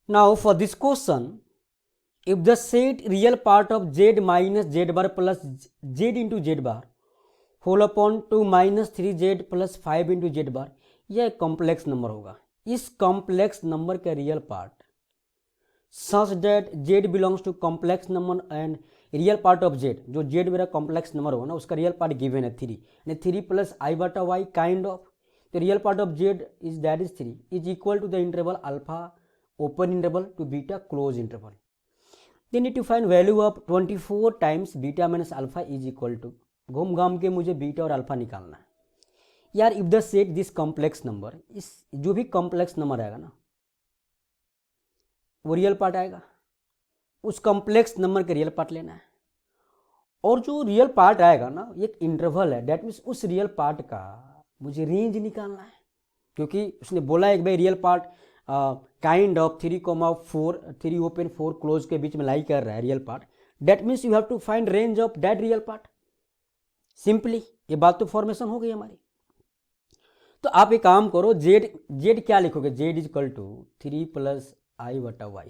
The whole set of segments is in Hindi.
Now for this question, if the set real part of z minus z bar plus z into z bar whole upon 2 minus 3z plus 5 into z bar, यह एक कॉम्प्लेक्स नंबर होगा. इस कॉम्प्लेक्स नंबर का real part such that z belongs to complex number and real part of z, जो z मेरा कॉम्प्लेक्स नंबर होगा ना उसका रियल पार्ट गिवन है 3 यानी 3 प्लस आई बटा Y kind of. The real part of z is that is 3 is equal to the interval alpha open interval to beta close interval. They need to find value of 24 times beta minus alpha is equal to, घूम घाम के मुझे बीटा और अल्फा निकालना है यार. If the set this complex number, इस जो भी कॉम्प्लेक्स नंबर आएगा ना वो रियल पार्ट आएगा, उस कॉम्प्लेक्स नंबर के रियल पार्ट लेना है. और जो रियल पार्ट आएगा ना एक इंटरवल है, डेट मीन्स उस रियल पार्ट का मुझे रेंज निकालना है, क्योंकि उसने बोला एक भाई real part kind of 3,4 3 open 4 close के बीच में लाई कर रहा है real part. That means you have to find range of that real part. Simply ये बात तो फॉर्मेशन हो गई हमारी. तो आप एक काम करो, जेड क्या लिखोगे, Z is equal to 3 plus I बटा वाई.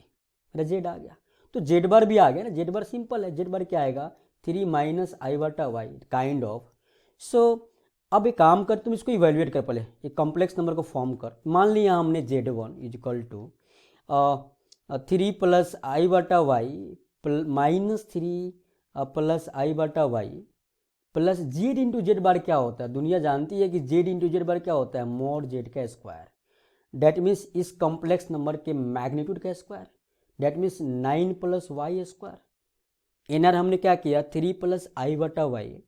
मेरा जेड आ गया तो जेड बार भी आ गया ना. जेड बार सिंपल है, जेड बार क्या आएगा 3 माइनस आई बटा वाई काइंड ऑफ. सो अब एक काम कर, तुम इसको इवेल्युएट कर, पहले एक कॉम्प्लेक्स नंबर को फॉर्म कर. मान लिया हमने z1 is equal to 3 plus I बटा वाई माइनस 3 प्लस आई बटा Y plus Z into Z bar क्या होता है. दुनिया जानती है कि जेड इंटू जेड बार क्या होता है, मॉड जेड का स्क्वायर. डेट मीन्स इस कॉम्प्लेक्स नंबर के मैग्नीट्यूड का square. That means 9 plus Y square. NR हमने क्या किया 3 प्लस आई बटा वाई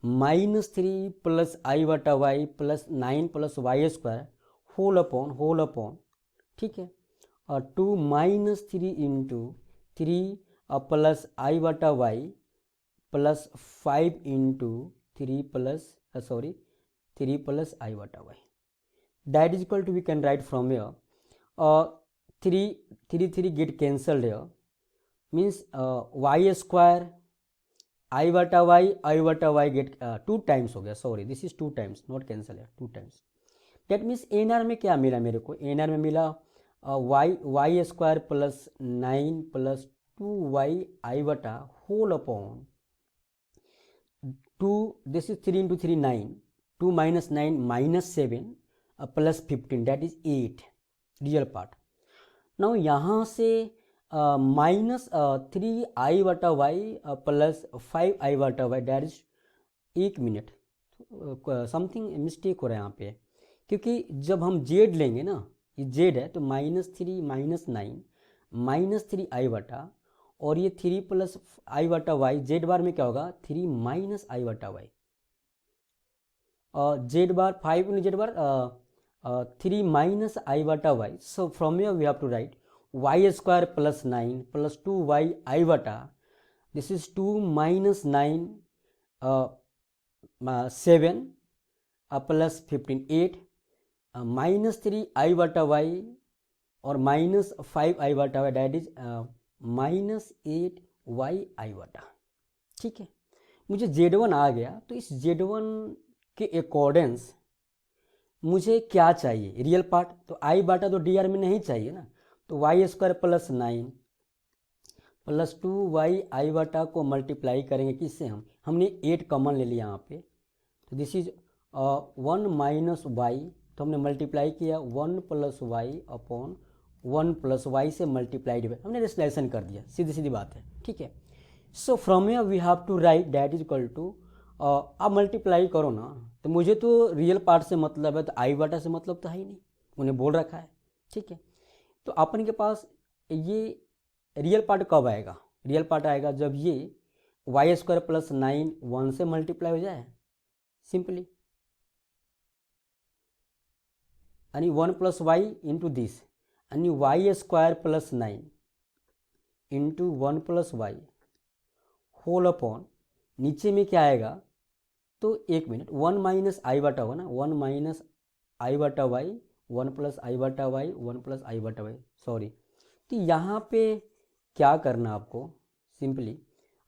माइनस 3 प्लस आई बटा Y plus 9 plus Y square whole upon, ठीक है, और 2 माइनस 3 इंटू 3 प्लस आई बटा Y plus 5 into 3 plus 3 plus I बटा Y. That is equal to we can write from here 3 get cancelled here means Y square I बटा वाई गेट 2 टाइम्स हो गया. Sorry this is 2 times not cancel है, 2 टाइम्स. डेट मीन्स एनआर में क्या मिला मेरे को, एनआर में मिला Y square plus 9 plus 2 Y I बटा whole upon 2, this is 3 into 3 9, 2 minus 9 minus 7 plus 15 that is 8 real part. Now यहाँ से माइनस 3 आई बटा वाई प्लस 5 आई बटा वाई डेट इज, एक मिनट समथिंग मिस्टेक हो रहा है यहाँ पे, क्योंकि जब हम जेड लेंगे ना, ये जेड है तो माइनस 3 माइनस 9 माइनस 3 आई बटा और ये 3 प्लस आई बटा वाई, जेड बार में क्या होगा 3 माइनस आई बटा वाई और Z bar 5 Z bar 3 minus I बटा Y. So from here we have to write Y square plus 9 plus 2 Y I बटा, this is 2 minus 9 7 plus 15 8 minus 3 I बटा वाई और माइनस 5 आई बटा Y that is minus 8 Y I बटा. ठीक है, मुझे z1 आ गया. तो इस z1 के अकॉर्डेंस मुझे क्या चाहिए, रियल पार्ट. तो आई बाटा तो डी आर में नहीं चाहिए ना, तो Y square plus 9 plus 2 Y I बाटा को मल्टीप्लाई करेंगे किससे, हमने 8 कॉमन ले लिया यहाँ पे. तो दिस इज 1 माइनस वाई, तो हमने मल्टीप्लाई किया 1 plus Y upon 1 plus Y से मल्टीप्लाई डिवाइड, हमने रिलेशन कर दिया, सीधी सीधी बात है. ठीक है, so from here we have to write that is equal to, आप मल्टीप्लाई करो ना, तो मुझे तो रियल पार्ट से मतलब है, तो आई बाटा से मतलब तो है ही नहीं, उन्हें बोल रखा है. ठीक है, तो अपन के पास ये रियल पार्ट कब आएगा, रियल पार्ट आएगा जब ये वाई स्क्वायर प्लस 9 1 से मल्टीप्लाई हो जाए सिंपली, यानी 1 प्लस वाई इंटू दिस, यानी Y square plus 9 into 1 plus Y whole upon, नीचे में क्या आएगा, तो एक मिनट 1 माइनस आई बटा होगा ना, 1 माइनस आई बटा वाई 1 प्लस आई बटा वाई 1 प्लस आई बटा वाई, सॉरी. तो यहाँ पे क्या करना आपको, सिंपली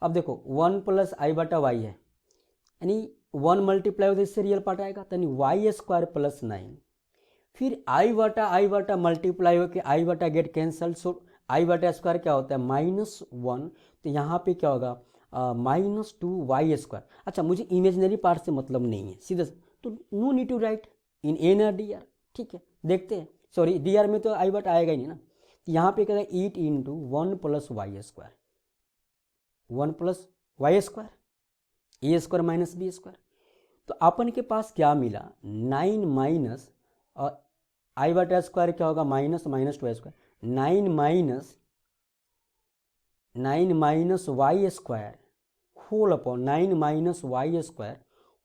अब देखो 1 प्लस आई बटा वाई है, यानी 1 मल्टीप्लाई होता है इससे रियल पार्ट आएगा, तो यानी वाई स्क्वायर प्लस 9 फिर आई वाटा मल्टीप्लाई होकर आई वाटा गेट कैंसल, सो आई वाटा स्क्वायर क्या होता है -1, तो यहाँ पे क्या होगा -2y²। अच्छा, मुझे इमेजिनरी पार्ट से मतलब नहीं है सीधा, तो no need to write in N R D R. ठीक है, देखते हैं, सॉरी डी आर में तो आई वाटा आएगा ही नहीं ना, तो यहाँ पे क्या होगा 8 × 1 + y², 1 + y², a² - b²। तो अपन के पास क्या मिला 9 माइनस आई वाटा स्क्वायर क्या होगा -2y², 9 minus y² whole upon 9 minus y²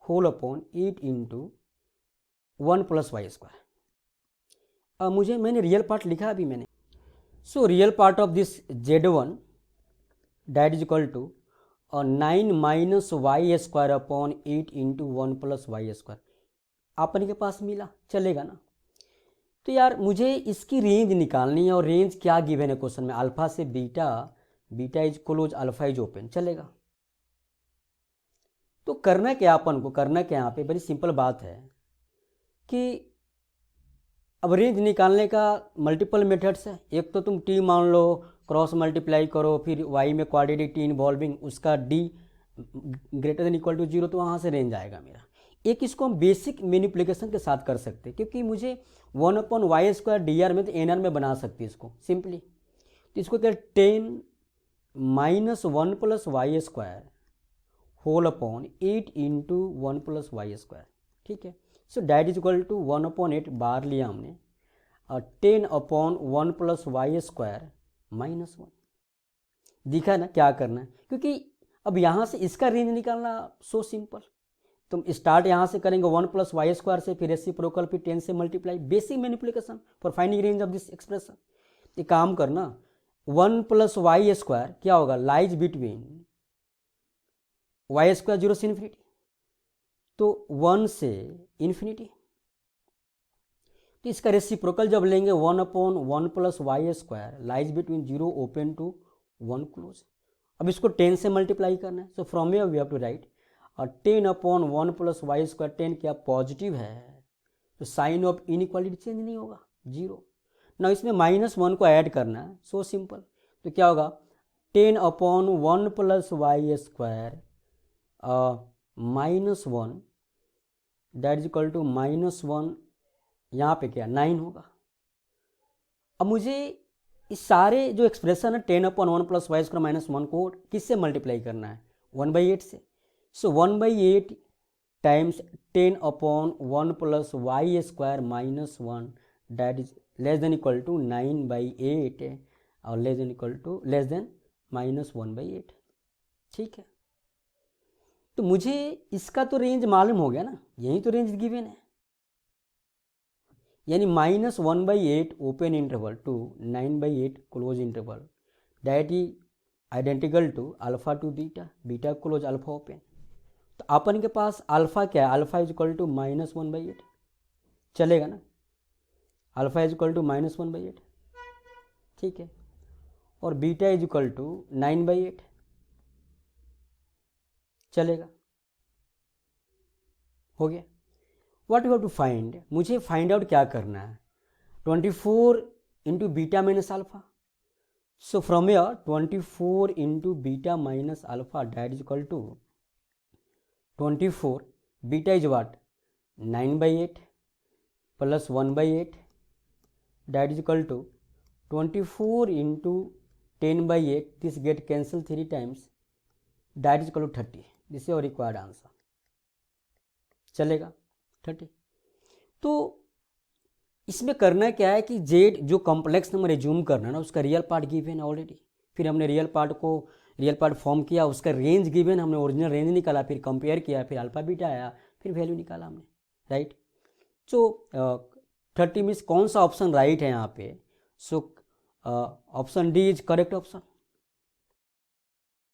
whole upon 8 × 1 + y²। अब मैंने रियल पार्ट लिखा अभी मैंने, so real part of this z1 that is equal to 9 minus y² upon 8 × 1 + y²। अपन के पास मिला, चलेगा ना। तो यार मुझे इसकी रेंज निकालनी है, और रेंज क्या गिवन है क्वेश्चन में, अल्फा से beta, beta is close, alpha is open, चलेगा। तो करना क्या अपन को, करना क्या यहाँ पे बड़ी सिंपल बात है कि अब रेंज निकालने का मल्टीपल मेथड्स है। एक तो तुम टी मान लो, क्रॉस मल्टीप्लाई करो, फिर वाई में क्वाड्रेटिक टी इन्वॉल्विंग उसका D greater than equal to 0, तो वहाँ से रेंज आएगा मेरा। एक इसको हम बेसिक मैनिपुलेशन के साथ कर सकते हैं, क्योंकि मुझे 1/y² dr में तो nr में बना सकती है इसको सिंपली। तो इसको क्या 10 - 1 + y² होल अपॉन 8 × 1 + y²। ठीक है, so that is equal to 1/8 बार लिया हमने, और 10/1 + y² -1। दिखा ना क्या करना है, क्योंकि अब यहाँ से इसका रेंज निकालना सो सिंपल। तुम स्टार्ट यहाँ से करेंगे 1 + y² से, फिर रेसिप्रोकल, फिर 10 से multiply, basic manipulation for finding range of this expression. एक काम करना 1 + y² क्या होगा लाइज बिटवीन y² 0 से इन्फिनिटी, तो 1 से इन्फिनिटी। तो इसका रेसिप्रोकल जब लेंगे 1/1 + y² lies between 0 open to 1 close. अब इसको 10 से मल्टीप्लाई करना है, so from here we have to write 10/1 + y², 10 क्या पॉजिटिव है, तो साइन ऑफ इनइक्वालिटी चेंज नहीं होगा 0 ना। इसमें -1 को ऐड करना है, सो सिंपल। तो क्या होगा 10/1 + y² -1 that is equal to -1, यहाँ पे क्या 9 होगा। अब मुझे इस सारे जो एक्सप्रेशन है 10/1 + y² -1 को किससे मल्टीप्लाई करना है 1/8 से। So 1/8 times 10/1 + y² -1 that is less than equal to 9/8 और लेस देन -1/8। ठीक है, तो मुझे इसका तो रेंज मालूम हो गया ना, यही तो रेंज गिवन है, यानी -1/8 open interval to 9/8 close interval that is identical to alpha to beta, beta close alpha open. तो अपन के पास अल्फा क्या है, अल्फा इज इक्वल टू -1/8, चलेगा ना, अल्फा इज इक्वल टू -1/8। ठीक है, और बीटा इज इक्वल टू 9/8, चलेगा, हो गया। What you have to find, मुझे फाइंड आउट क्या करना है 24 × beta minus alpha. So from here 24 × beta minus alpha that is equal to 24 beta is what 9/8 + 1/8 that is equal to 24 × 10/8, this get cancel 3 times that is equal to 30। This is your required answer, चलेगा 30। तो इसमें करना क्या है कि जेड जो कॉम्प्लेक्स नंबर एज्यूम करना है ना, उसका रियल पार्ट गिवन है ऑलरेडी, फिर हमने रियल पार्ट फॉर्म किया, उसका रेंज गिवन, हमने ओरिजिनल रेंज निकाला, फिर कंपेयर किया, फिर अल्फा बीटा आया, फिर वैल्यू निकाला हमने, राइट। सो 30 मीन्स कौन सा ऑप्शन राइट है यहाँ पे, so option D is correct option.